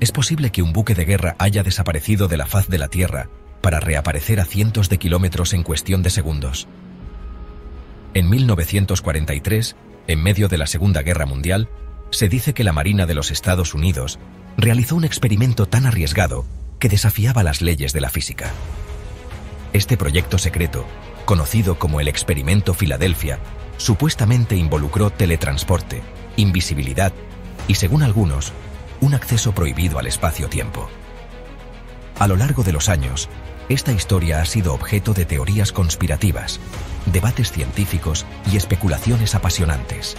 Es posible que un buque de guerra haya desaparecido de la faz de la Tierra para reaparecer a cientos de kilómetros en cuestión de segundos. En 1943, en medio de la Segunda Guerra Mundial, se dice que la Marina de los Estados Unidos realizó un experimento tan arriesgado que desafiaba las leyes de la física. Este proyecto secreto, conocido como el Experimento Filadelfia, supuestamente involucró teletransporte, invisibilidad y, según algunos, un acceso prohibido al espacio-tiempo. A lo largo de los años, esta historia ha sido objeto de teorías conspirativas, debates científicos y especulaciones apasionantes.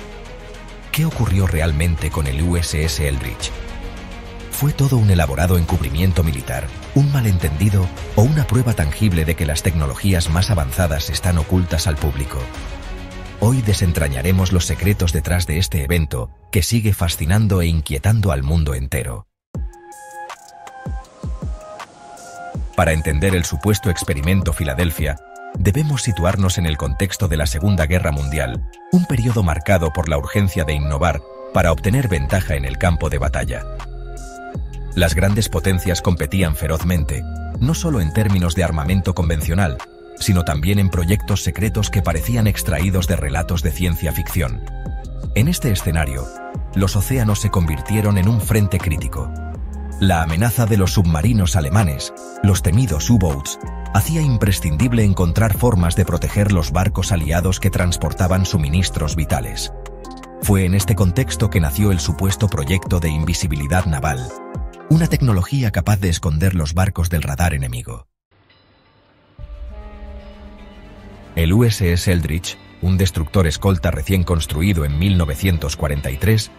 ¿Qué ocurrió realmente con el USS Eldridge? ¿Fue todo un elaborado encubrimiento militar, un malentendido o una prueba tangible de que las tecnologías más avanzadas están ocultas al público? Hoy desentrañaremos los secretos detrás de este evento que sigue fascinando e inquietando al mundo entero. Para entender el supuesto experimento Filadelfia, debemos situarnos en el contexto de la Segunda Guerra Mundial, un periodo marcado por la urgencia de innovar para obtener ventaja en el campo de batalla. Las grandes potencias competían ferozmente, no solo en términos de armamento convencional, sino también en proyectos secretos que parecían extraídos de relatos de ciencia ficción. En este escenario, los océanos se convirtieron en un frente crítico. La amenaza de los submarinos alemanes, los temidos U-boats, hacía imprescindible encontrar formas de proteger los barcos aliados que transportaban suministros vitales. Fue en este contexto que nació el supuesto proyecto de invisibilidad naval, una tecnología capaz de esconder los barcos del radar enemigo. El USS Eldridge, un destructor escolta recién construido en 1943,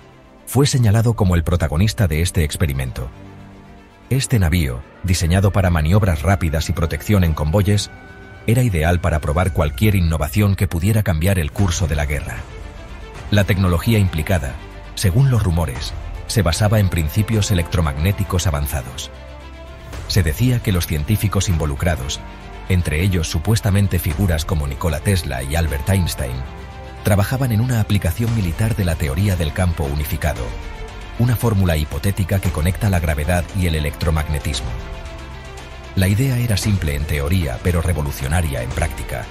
fue señalado como el protagonista de este experimento. Este navío, diseñado para maniobras rápidas y protección en convoyes, era ideal para probar cualquier innovación que pudiera cambiar el curso de la guerra. La tecnología implicada, según los rumores, se basaba en principios electromagnéticos avanzados. Se decía que los científicos involucrados, entre ellos supuestamente figuras como Nikola Tesla y Albert Einstein, trabajaban en una aplicación militar de la teoría del campo unificado, una fórmula hipotética que conecta la gravedad y el electromagnetismo. La idea era simple en teoría, pero revolucionaria en práctica: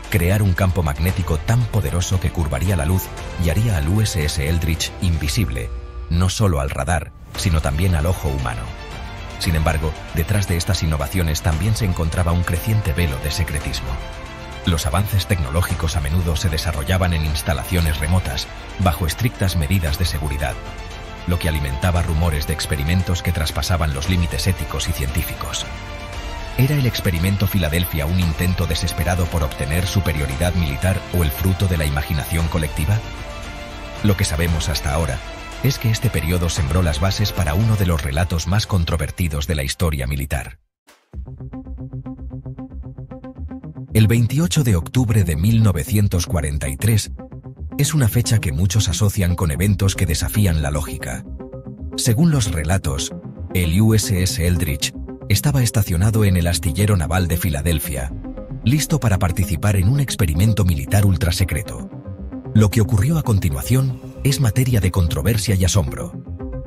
crear un campo magnético tan poderoso que curvaría la luz y haría al USS Eldridge invisible, no solo al radar, sino también al ojo humano. Sin embargo, detrás de estas innovaciones también se encontraba un creciente velo de secretismo. Los avances tecnológicos a menudo se desarrollaban en instalaciones remotas, bajo estrictas medidas de seguridad, lo que alimentaba rumores de experimentos que traspasaban los límites éticos y científicos. ¿Era el experimento Filadelfia un intento desesperado por obtener superioridad militar o el fruto de la imaginación colectiva? Lo que sabemos hasta ahora es que este periodo sembró las bases para uno de los relatos más controvertidos de la historia militar. El 28 de octubre de 1943 es una fecha que muchos asocian con eventos que desafían la lógica. Según los relatos, el USS Eldridge estaba estacionado en el astillero naval de Filadelfia, listo para participar en un experimento militar ultrasecreto. Lo que ocurrió a continuación es materia de controversia y asombro.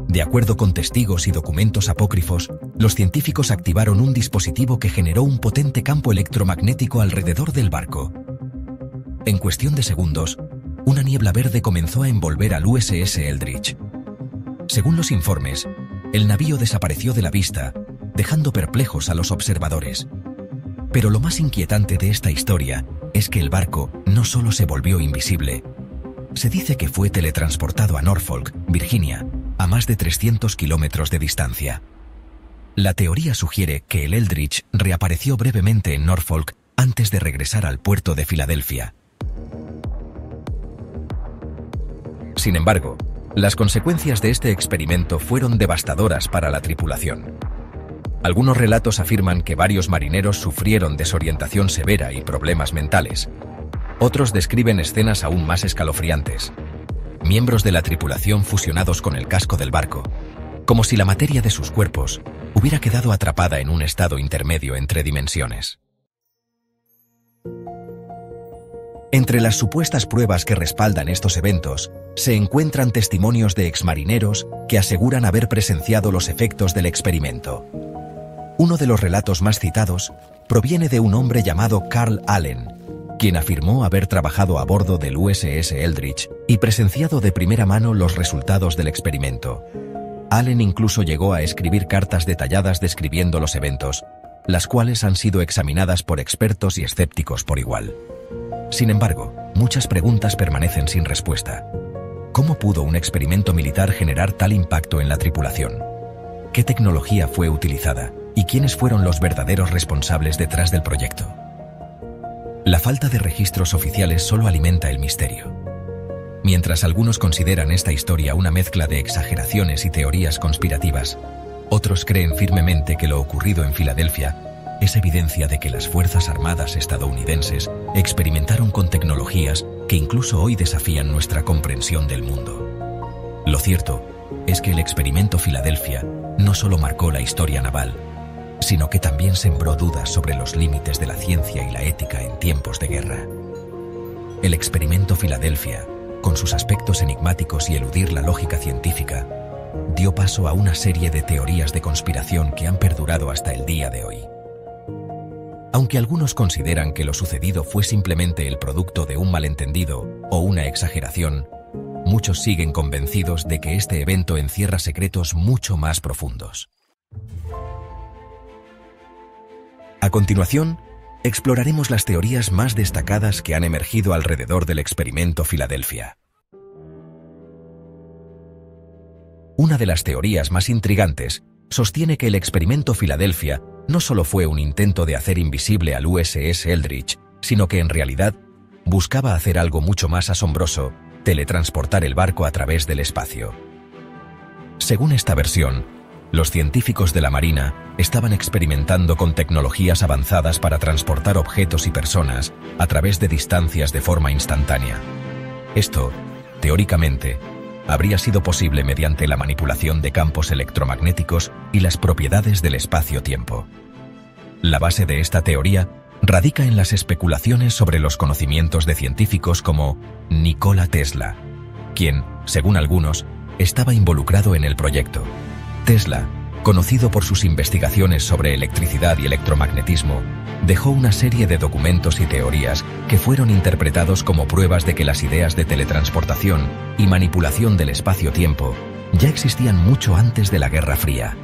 De acuerdo con testigos y documentos apócrifos, los científicos activaron un dispositivo que generó un potente campo electromagnético alrededor del barco. En cuestión de segundos, una niebla verde comenzó a envolver al USS Eldridge. Según los informes, el navío desapareció de la vista, dejando perplejos a los observadores. Pero lo más inquietante de esta historia es que el barco no solo se volvió invisible. Se dice que fue teletransportado a Norfolk, Virginia, a más de 300 kilómetros de distancia. La teoría sugiere que el Eldridge reapareció brevemente en Norfolk antes de regresar al puerto de Filadelfia. Sin embargo, las consecuencias de este experimento fueron devastadoras para la tripulación. Algunos relatos afirman que varios marineros sufrieron desorientación severa y problemas mentales. Otros describen escenas aún más escalofriantes: miembros de la tripulación fusionados con el casco del barco, como si la materia de sus cuerpos hubiera quedado atrapada en un estado intermedio entre dimensiones. Entre las supuestas pruebas que respaldan estos eventos, se encuentran testimonios de exmarineros que aseguran haber presenciado los efectos del experimento. Uno de los relatos más citados proviene de un hombre llamado Carl Allen, quien afirmó haber trabajado a bordo del USS Eldridge y presenciado de primera mano los resultados del experimento. Allen incluso llegó a escribir cartas detalladas describiendo los eventos, las cuales han sido examinadas por expertos y escépticos por igual. Sin embargo, muchas preguntas permanecen sin respuesta. ¿Cómo pudo un experimento militar generar tal impacto en la tripulación? ¿Qué tecnología fue utilizada? ¿Y quiénes fueron los verdaderos responsables detrás del proyecto? La falta de registros oficiales solo alimenta el misterio. Mientras algunos consideran esta historia una mezcla de exageraciones y teorías conspirativas, otros creen firmemente que lo ocurrido en Filadelfia es evidencia de que las Fuerzas Armadas estadounidenses experimentaron con tecnologías que incluso hoy desafían nuestra comprensión del mundo. Lo cierto es que el experimento Filadelfia no solo marcó la historia naval, sino que también sembró dudas sobre los límites de la ciencia y la ética en tiempos de guerra. El experimento Filadelfia, con sus aspectos enigmáticos y eludir la lógica científica, dio paso a una serie de teorías de conspiración que han perdurado hasta el día de hoy. Aunque algunos consideran que lo sucedido fue simplemente el producto de un malentendido o una exageración, muchos siguen convencidos de que este evento encierra secretos mucho más profundos. A continuación, exploraremos las teorías más destacadas que han emergido alrededor del experimento Filadelfia. Una de las teorías más intrigantes sostiene que el experimento Filadelfia no solo fue un intento de hacer invisible al USS Eldridge, sino que en realidad buscaba hacer algo mucho más asombroso: teletransportar el barco a través del espacio. Según esta versión, los científicos de la Marina estaban experimentando con tecnologías avanzadas para transportar objetos y personas a través de distancias de forma instantánea. Esto, teóricamente, habría sido posible mediante la manipulación de campos electromagnéticos y las propiedades del espacio-tiempo. La base de esta teoría radica en las especulaciones sobre los conocimientos de científicos como Nikola Tesla, quien, según algunos, estaba involucrado en el proyecto. Tesla, conocido por sus investigaciones sobre electricidad y electromagnetismo, dejó una serie de documentos y teorías que fueron interpretados como pruebas de que las ideas de teletransportación y manipulación del espacio-tiempo ya existían mucho antes de la Guerra Fría.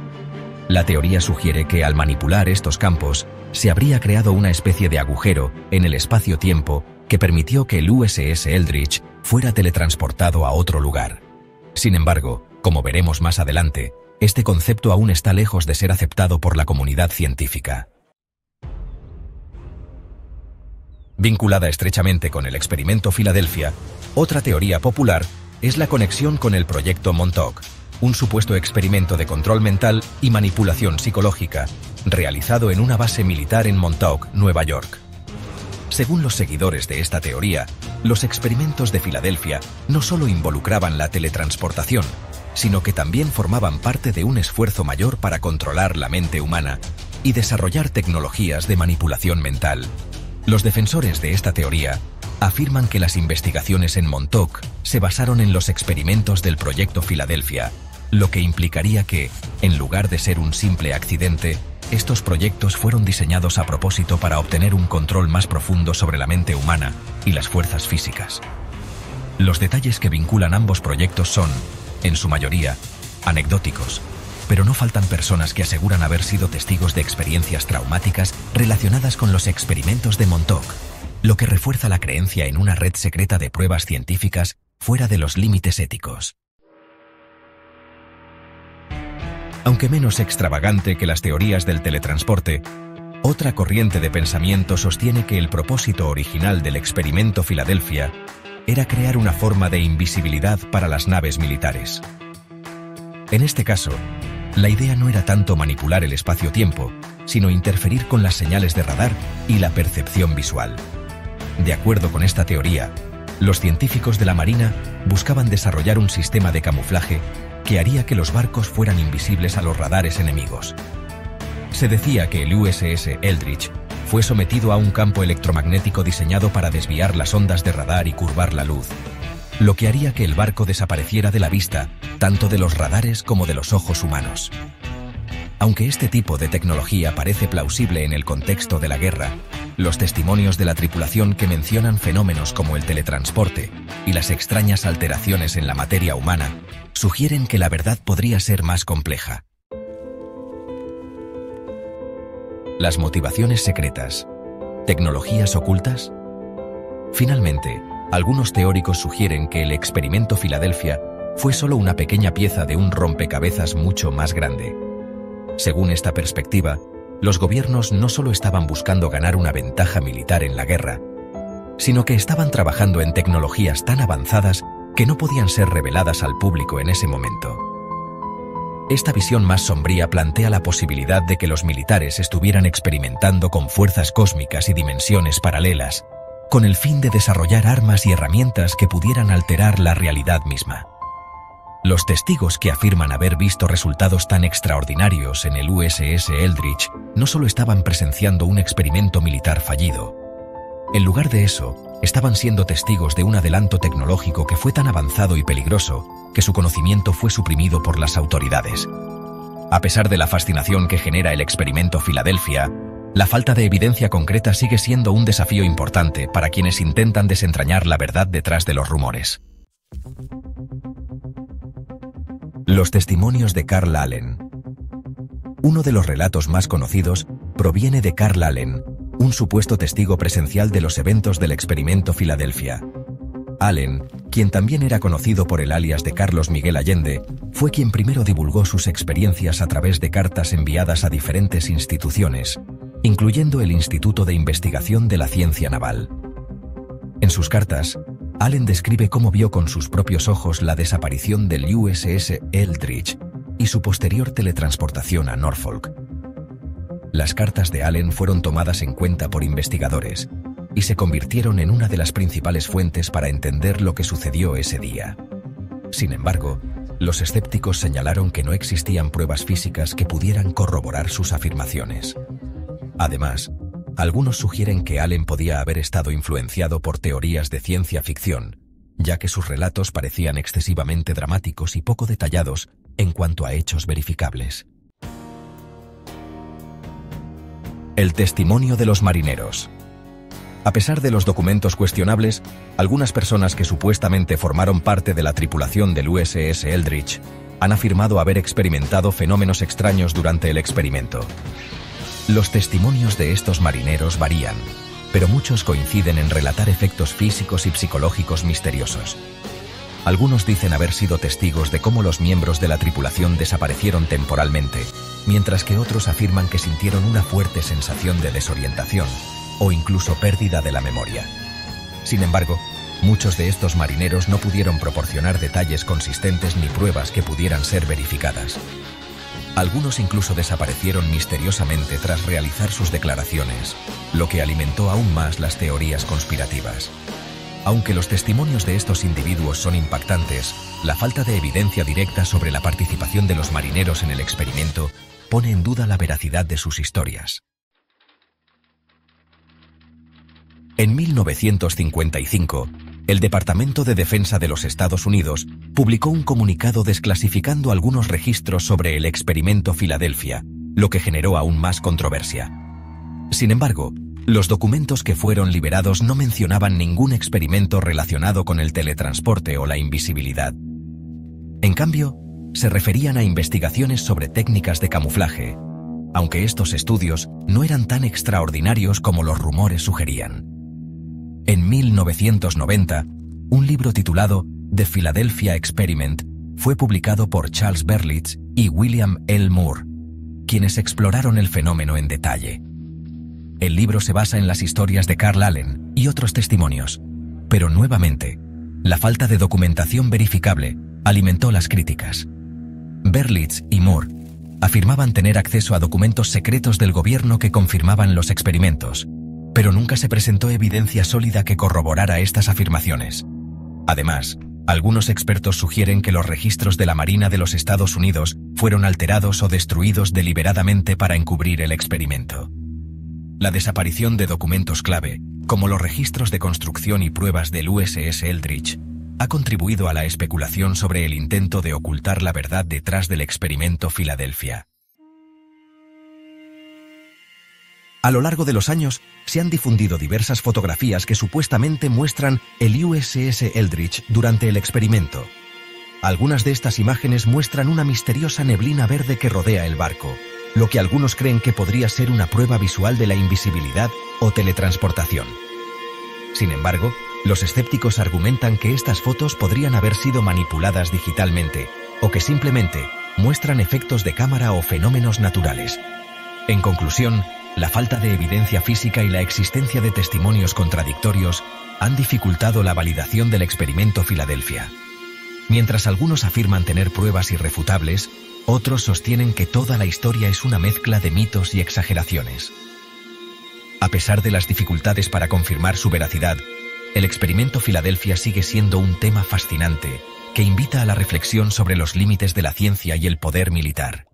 La teoría sugiere que al manipular estos campos, se habría creado una especie de agujero en el espacio-tiempo que permitió que el USS Eldridge fuera teletransportado a otro lugar. Sin embargo, como veremos más adelante, este concepto aún está lejos de ser aceptado por la comunidad científica. Vinculada estrechamente con el experimento Filadelfia, otra teoría popular es la conexión con el proyecto Montauk, un supuesto experimento de control mental y manipulación psicológica realizado en una base militar en Montauk, Nueva York. Según los seguidores de esta teoría, los experimentos de Filadelfia no solo involucraban la teletransportación, sino que también formaban parte de un esfuerzo mayor para controlar la mente humana y desarrollar tecnologías de manipulación mental. Los defensores de esta teoría afirman que las investigaciones en Montauk se basaron en los experimentos del proyecto Filadelfia, lo que implicaría que, en lugar de ser un simple accidente, estos proyectos fueron diseñados a propósito para obtener un control más profundo sobre la mente humana y las fuerzas físicas. Los detalles que vinculan ambos proyectos son, en su mayoría, anecdóticos, pero no faltan personas que aseguran haber sido testigos de experiencias traumáticas relacionadas con los experimentos de Montauk, lo que refuerza la creencia en una red secreta de pruebas científicas fuera de los límites éticos. Aunque menos extravagante que las teorías del teletransporte, otra corriente de pensamiento sostiene que el propósito original del experimento Filadelfia era crear una forma de invisibilidad para las naves militares. En este caso, la idea no era tanto manipular el espacio-tiempo, sino interferir con las señales de radar y la percepción visual. De acuerdo con esta teoría, los científicos de la Marina buscaban desarrollar un sistema de camuflaje que haría que los barcos fueran invisibles a los radares enemigos. Se decía que el USS Eldridge fue sometido a un campo electromagnético diseñado para desviar las ondas de radar y curvar la luz, lo que haría que el barco desapareciera de la vista, tanto de los radares como de los ojos humanos. Aunque este tipo de tecnología parece plausible en el contexto de la guerra, los testimonios de la tripulación que mencionan fenómenos como el teletransporte y las extrañas alteraciones en la materia humana sugieren que la verdad podría ser más compleja. Las motivaciones secretas. ¿Tecnologías ocultas? Finalmente, algunos teóricos sugieren que el experimento Filadelfia fue solo una pequeña pieza de un rompecabezas mucho más grande. Según esta perspectiva, los gobiernos no solo estaban buscando ganar una ventaja militar en la guerra, sino que estaban trabajando en tecnologías tan avanzadas que no podían ser reveladas al público en ese momento. Esta visión más sombría plantea la posibilidad de que los militares estuvieran experimentando con fuerzas cósmicas y dimensiones paralelas, con el fin de desarrollar armas y herramientas que pudieran alterar la realidad misma. Los testigos que afirman haber visto resultados tan extraordinarios en el USS Eldridge no solo estaban presenciando un experimento militar fallido. En lugar de eso, estaban siendo testigos de un adelanto tecnológico que fue tan avanzado y peligroso que su conocimiento fue suprimido por las autoridades. A pesar de la fascinación que genera el experimento Filadelfia, la falta de evidencia concreta sigue siendo un desafío importante para quienes intentan desentrañar la verdad detrás de los rumores. Los testimonios de Carl Allen. Uno de los relatos más conocidos proviene de Carl Allen, un supuesto testigo presencial de los eventos del experimento Filadelfia. Allen, quien también era conocido por el alias de Carlos Miguel Allende, fue quien primero divulgó sus experiencias a través de cartas enviadas a diferentes instituciones, incluyendo el Instituto de Investigación de la Ciencia Naval. En sus cartas, Allen describe cómo vio con sus propios ojos la desaparición del USS Eldridge y su posterior teletransportación a Norfolk. Las cartas de Allen fueron tomadas en cuenta por investigadores y se convirtieron en una de las principales fuentes para entender lo que sucedió ese día. Sin embargo, los escépticos señalaron que no existían pruebas físicas que pudieran corroborar sus afirmaciones. Además, algunos sugieren que Allen podía haber estado influenciado por teorías de ciencia ficción, ya que sus relatos parecían excesivamente dramáticos y poco detallados en cuanto a hechos verificables. El testimonio de los marineros. A pesar de los documentos cuestionables, algunas personas que supuestamente formaron parte de la tripulación del USS Eldridge han afirmado haber experimentado fenómenos extraños durante el experimento. Los testimonios de estos marineros varían, pero muchos coinciden en relatar efectos físicos y psicológicos misteriosos. Algunos dicen haber sido testigos de cómo los miembros de la tripulación desaparecieron temporalmente, mientras que otros afirman que sintieron una fuerte sensación de desorientación o incluso pérdida de la memoria. Sin embargo, muchos de estos marineros no pudieron proporcionar detalles consistentes ni pruebas que pudieran ser verificadas. Algunos incluso desaparecieron misteriosamente tras realizar sus declaraciones, lo que alimentó aún más las teorías conspirativas. Aunque los testimonios de estos individuos son impactantes, la falta de evidencia directa sobre la participación de los marineros en el experimento pone en duda la veracidad de sus historias. En 1955, el Departamento de Defensa de los Estados Unidos publicó un comunicado desclasificando algunos registros sobre el experimento Filadelfia, lo que generó aún más controversia. Sin embargo, los documentos que fueron liberados no mencionaban ningún experimento relacionado con el teletransporte o la invisibilidad. En cambio, se referían a investigaciones sobre técnicas de camuflaje, aunque estos estudios no eran tan extraordinarios como los rumores sugerían. En 1990, un libro titulado The Philadelphia Experiment fue publicado por Charles Berlitz y William L. Moore, quienes exploraron el fenómeno en detalle. El libro se basa en las historias de Carl Allen y otros testimonios, pero nuevamente, la falta de documentación verificable alimentó las críticas. Berlitz y Moore afirmaban tener acceso a documentos secretos del gobierno que confirmaban los experimentos, pero nunca se presentó evidencia sólida que corroborara estas afirmaciones. Además, algunos expertos sugieren que los registros de la Marina de los Estados Unidos fueron alterados o destruidos deliberadamente para encubrir el experimento. La desaparición de documentos clave, como los registros de construcción y pruebas del USS Eldridge, ha contribuido a la especulación sobre el intento de ocultar la verdad detrás del experimento Filadelfia. A lo largo de los años, se han difundido diversas fotografías que supuestamente muestran el USS Eldridge durante el experimento. Algunas de estas imágenes muestran una misteriosa neblina verde que rodea el barco, lo que algunos creen que podría ser una prueba visual de la invisibilidad o teletransportación. Sin embargo, los escépticos argumentan que estas fotos podrían haber sido manipuladas digitalmente, o que simplemente muestran efectos de cámara o fenómenos naturales. En conclusión, la falta de evidencia física y la existencia de testimonios contradictorios han dificultado la validación del experimento Filadelfia. Mientras algunos afirman tener pruebas irrefutables, otros sostienen que toda la historia es una mezcla de mitos y exageraciones. A pesar de las dificultades para confirmar su veracidad, el experimento Filadelfia sigue siendo un tema fascinante que invita a la reflexión sobre los límites de la ciencia y el poder militar.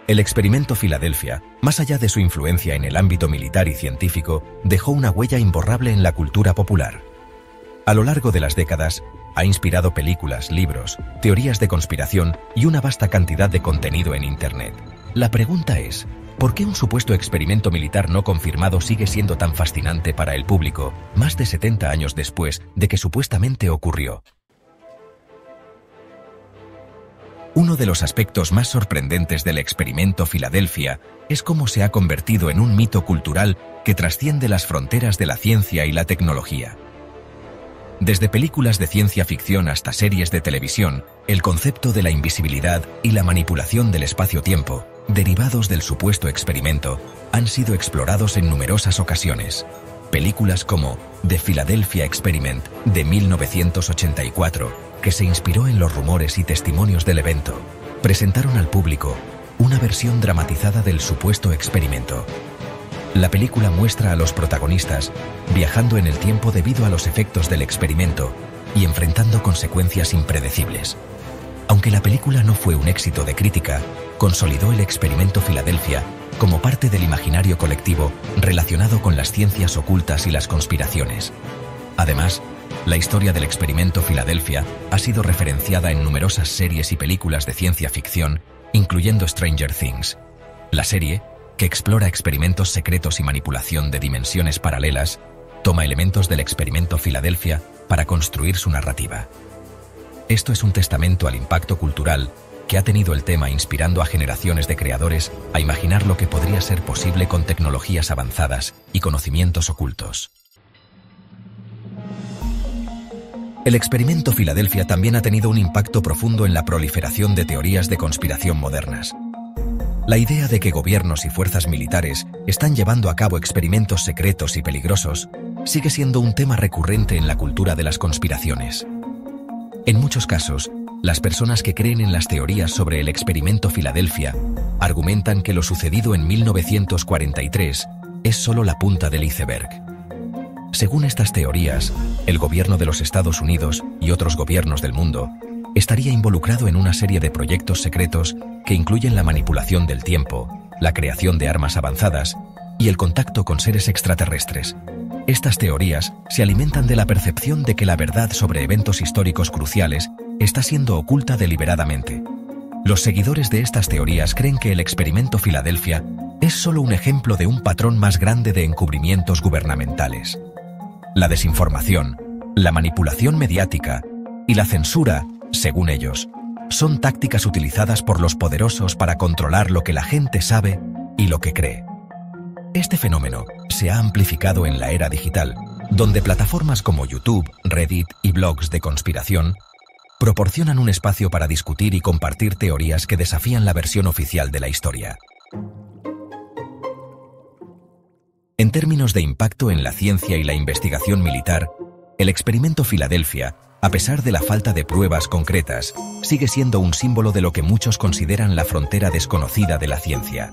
El experimento Filadelfia, más allá de su influencia en el ámbito militar y científico, dejó una huella imborrable en la cultura popular. A lo largo de las décadas, ha inspirado películas, libros, teorías de conspiración y una vasta cantidad de contenido en Internet. La pregunta es, ¿por qué un supuesto experimento militar no confirmado sigue siendo tan fascinante para el público, más de 70 años después de que supuestamente ocurrió? Uno de los aspectos más sorprendentes del experimento Filadelfia es cómo se ha convertido en un mito cultural que trasciende las fronteras de la ciencia y la tecnología. Desde películas de ciencia ficción hasta series de televisión, el concepto de la invisibilidad y la manipulación del espacio-tiempo, derivados del supuesto experimento, han sido explorados en numerosas ocasiones. Películas como The Philadelphia Experiment, de 1984, que se inspiró en los rumores y testimonios del evento, presentaron al público una versión dramatizada del supuesto experimento. La película muestra a los protagonistas viajando en el tiempo debido a los efectos del experimento y enfrentando consecuencias impredecibles. Aunque la película no fue un éxito de crítica, consolidó el experimento Filadelfia como parte del imaginario colectivo relacionado con las ciencias ocultas y las conspiraciones. Además, la historia del experimento Filadelfia ha sido referenciada en numerosas series y películas de ciencia ficción, incluyendo Stranger Things. La serie, que explora experimentos secretos y manipulación de dimensiones paralelas, toma elementos del experimento Filadelfia para construir su narrativa. Esto es un testamento al impacto cultural que ha tenido el tema, inspirando a generaciones de creadores a imaginar lo que podría ser posible con tecnologías avanzadas y conocimientos ocultos. El experimento Filadelfia también ha tenido un impacto profundo en la proliferación de teorías de conspiración modernas. La idea de que gobiernos y fuerzas militares están llevando a cabo experimentos secretos y peligrosos sigue siendo un tema recurrente en la cultura de las conspiraciones. En muchos casos, las personas que creen en las teorías sobre el experimento Filadelfia argumentan que lo sucedido en 1943 es solo la punta del iceberg. Según estas teorías, el gobierno de los Estados Unidos y otros gobiernos del mundo estaría involucrado en una serie de proyectos secretos que incluyen la manipulación del tiempo, la creación de armas avanzadas y el contacto con seres extraterrestres. Estas teorías se alimentan de la percepción de que la verdad sobre eventos históricos cruciales está siendo oculta deliberadamente. Los seguidores de estas teorías creen que el experimento Filadelfia es solo un ejemplo de un patrón más grande de encubrimientos gubernamentales. La desinformación, la manipulación mediática y la censura, según ellos, son tácticas utilizadas por los poderosos para controlar lo que la gente sabe y lo que cree. Este fenómeno se ha amplificado en la era digital, donde plataformas como YouTube, Reddit y blogs de conspiración proporcionan un espacio para discutir y compartir teorías que desafían la versión oficial de la historia. En términos de impacto en la ciencia y la investigación militar, el experimento Filadelfia, a pesar de la falta de pruebas concretas, sigue siendo un símbolo de lo que muchos consideran la frontera desconocida de la ciencia.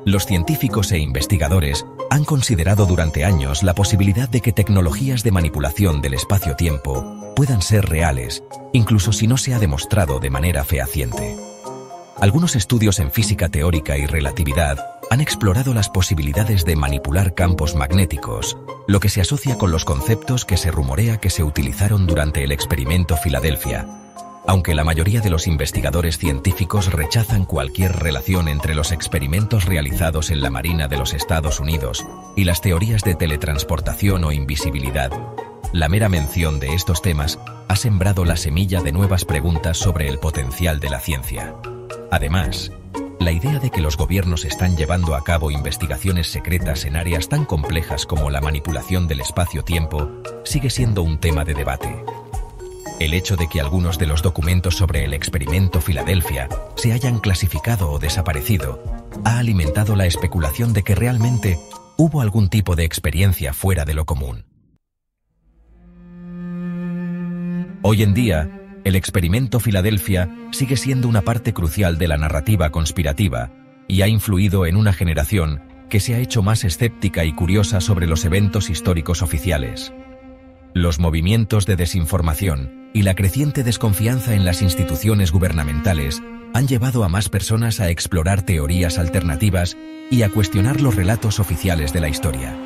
Los científicos e investigadores han considerado durante años la posibilidad de que tecnologías de manipulación del espacio-tiempo puedan ser reales, incluso si no se ha demostrado de manera fehaciente. Algunos estudios en física teórica y relatividad han explorado las posibilidades de manipular campos magnéticos, lo que se asocia con los conceptos que se rumorea que se utilizaron durante el experimento Filadelfia. Aunque la mayoría de los investigadores científicos rechazan cualquier relación entre los experimentos realizados en la Marina de los Estados Unidos y las teorías de teletransportación o invisibilidad, la mera mención de estos temas ha sembrado la semilla de nuevas preguntas sobre el potencial de la ciencia. Además, la idea de que los gobiernos están llevando a cabo investigaciones secretas en áreas tan complejas como la manipulación del espacio-tiempo sigue siendo un tema de debate. El hecho de que algunos de los documentos sobre el experimento Filadelfia se hayan clasificado o desaparecido ha alimentado la especulación de que realmente hubo algún tipo de experiencia fuera de lo común. Hoy en día, el experimento Filadelfia sigue siendo una parte crucial de la narrativa conspirativa y ha influido en una generación que se ha hecho más escéptica y curiosa sobre los eventos históricos oficiales. Los movimientos de desinformación y la creciente desconfianza en las instituciones gubernamentales han llevado a más personas a explorar teorías alternativas y a cuestionar los relatos oficiales de la historia.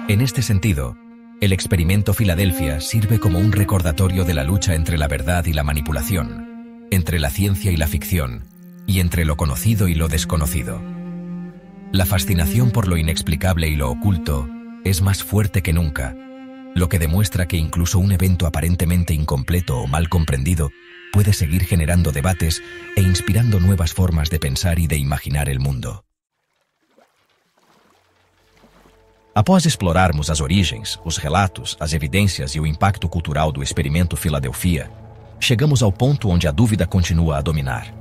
En este sentido, el experimento Filadelfia sirve como un recordatorio de la lucha entre la verdad y la manipulación, entre la ciencia y la ficción, y entre lo conocido y lo desconocido. La fascinación por lo inexplicable y lo oculto es más fuerte que nunca, lo que demuestra que incluso un evento aparentemente incompleto o mal comprendido puede seguir generando debates e inspirando nuevas formas de pensar y de imaginar el mundo. Após explorarmos as origens, os relatos, as evidências e o impacto cultural do experimento Filadelfia, chegamos ao ponto onde a dúvida continua a dominar.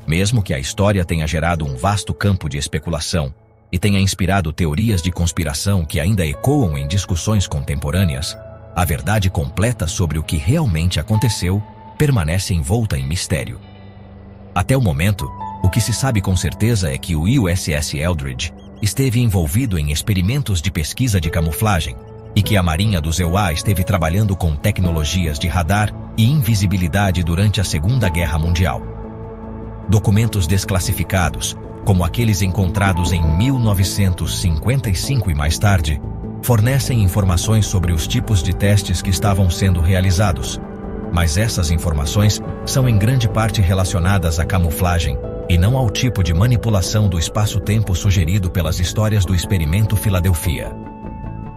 Mesmo que a história tenha gerado um vasto campo de especulação e tenha inspirado teorias de conspiração que ainda ecoam em discussões contemporâneas, a verdade completa sobre o que realmente aconteceu permanece envolta em mistério. Até o momento, o que se sabe com certeza é que o USS Eldridge esteve envolvido em experimentos de pesquisa de camuflagem e que a Marinha dos EUA esteve trabalhando com tecnologias de radar e invisibilidade durante a Segunda Guerra Mundial. Documentos desclassificados, como aqueles encontrados em 1955 e mais tarde, fornecem informações sobre os tipos de testes que estavam sendo realizados, mas essas informações são em grande parte relacionadas à camuflagem e não ao tipo de manipulação do espaço-tempo sugerido pelas histórias do experimento Filadelfia.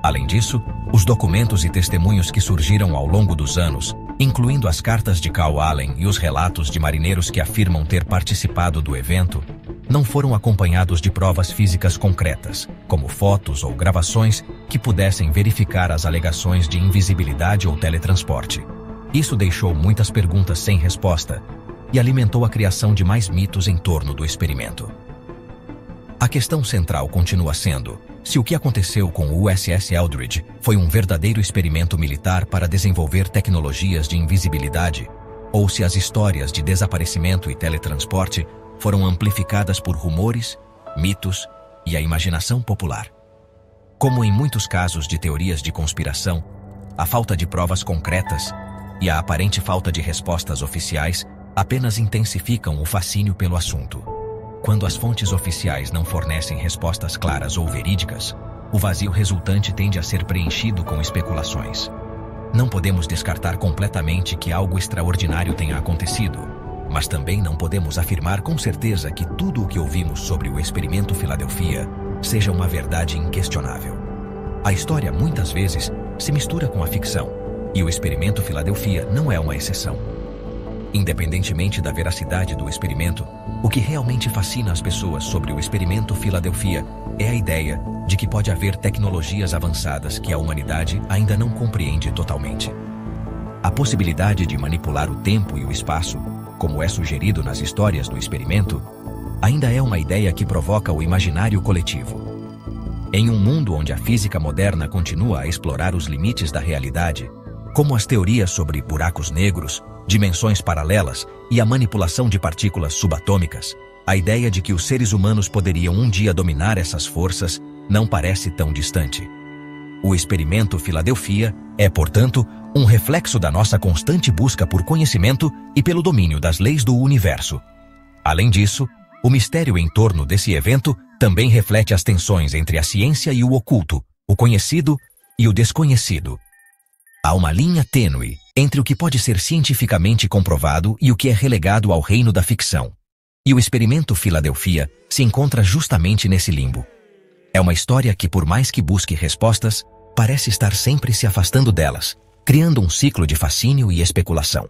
Além disso, os documentos e testemunhos que surgiram ao longo dos anos, incluindo as cartas de Carl Allen e os relatos de marinheiros que afirmam ter participado do evento, não foram acompanhados de provas físicas concretas, como fotos ou gravações que pudessem verificar as alegações de invisibilidade ou teletransporte. Isso deixou muitas perguntas sem resposta e alimentou a criação de mais mitos em torno do experimento. A questão central continua sendo se o que aconteceu com o USS Eldridge foi um verdadeiro experimento militar para desenvolver tecnologias de invisibilidade, ou se as histórias de desaparecimento e teletransporte foram amplificadas por rumores, mitos e a imaginação popular. Como em muitos casos de teorias de conspiração, a falta de provas concretas e a aparente falta de respostas oficiais apenas intensificam o fascínio pelo assunto. Quando as fontes oficiais não fornecem respostas claras ou verídicas, o vazio resultante tende a ser preenchido com especulações. Não podemos descartar completamente que algo extraordinário tenha acontecido, mas também não podemos afirmar com certeza que tudo o que ouvimos sobre o experimento Filadelfia seja uma verdade inquestionável. A história muitas vezes se mistura com a ficção, e o experimento Filadelfia não é uma exceção. Independentemente da veracidade do experimento, o que realmente fascina as pessoas sobre o experimento Filadelfia é a ideia de que pode haver tecnologias avançadas que a humanidade ainda não compreende totalmente. A possibilidade de manipular o tempo e o espaço, como é sugerido nas histórias do experimento, ainda é uma ideia que provoca o imaginário coletivo. Em um mundo onde a física moderna continua a explorar os limites da realidade, como as teorias sobre buracos negros, dimensões paralelas e a manipulação de partículas subatômicas, a ideia de que os seres humanos poderiam um dia dominar essas forças não parece tão distante. O experimento Filadelfia é, portanto, um reflexo da nossa constante busca por conhecimento e pelo domínio das leis do universo. Além disso, o mistério em torno desse evento também reflete as tensões entre a ciência e o oculto, o conhecido e o desconhecido. Há uma linha tênue entre o que pode ser cientificamente comprovado e o que é relegado ao reino da ficção. E o experimento Filadélfia se encontra justamente nesse limbo. É uma história que, por mais que busque respostas, parece estar sempre se afastando delas, criando um ciclo de fascínio e especulação.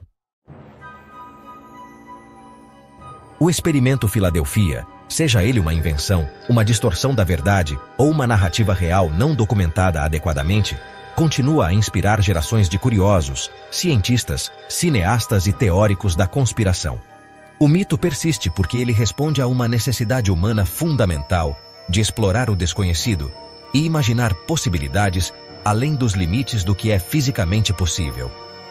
O experimento Filadélfia, seja ele uma invenção, uma distorção da verdade ou uma narrativa real não documentada adequadamente, continua a inspirar gerações de curiosos, cientistas, cineastas e teóricos da conspiração. O mito persiste porque ele responde a uma necessidade humana fundamental de explorar o desconhecido e imaginar possibilidades além dos limites do que é fisicamente possível.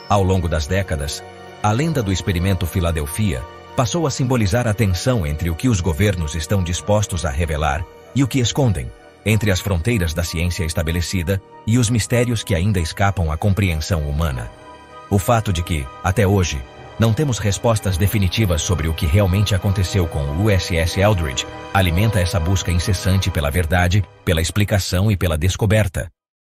Ao longo das décadas, a lenda do experimento Filadélfia passou a simbolizar a tensão entre o que os governos estão dispostos a revelar e o que escondem, entre as fronteiras da ciência estabelecida e os mistérios que ainda escapam à compreensão humana. O fato de que, até hoje, não temos respostas definitivas sobre o que realmente aconteceu com o USS Eldridge alimenta essa busca incessante pela verdade, pela explicação e pela descoberta.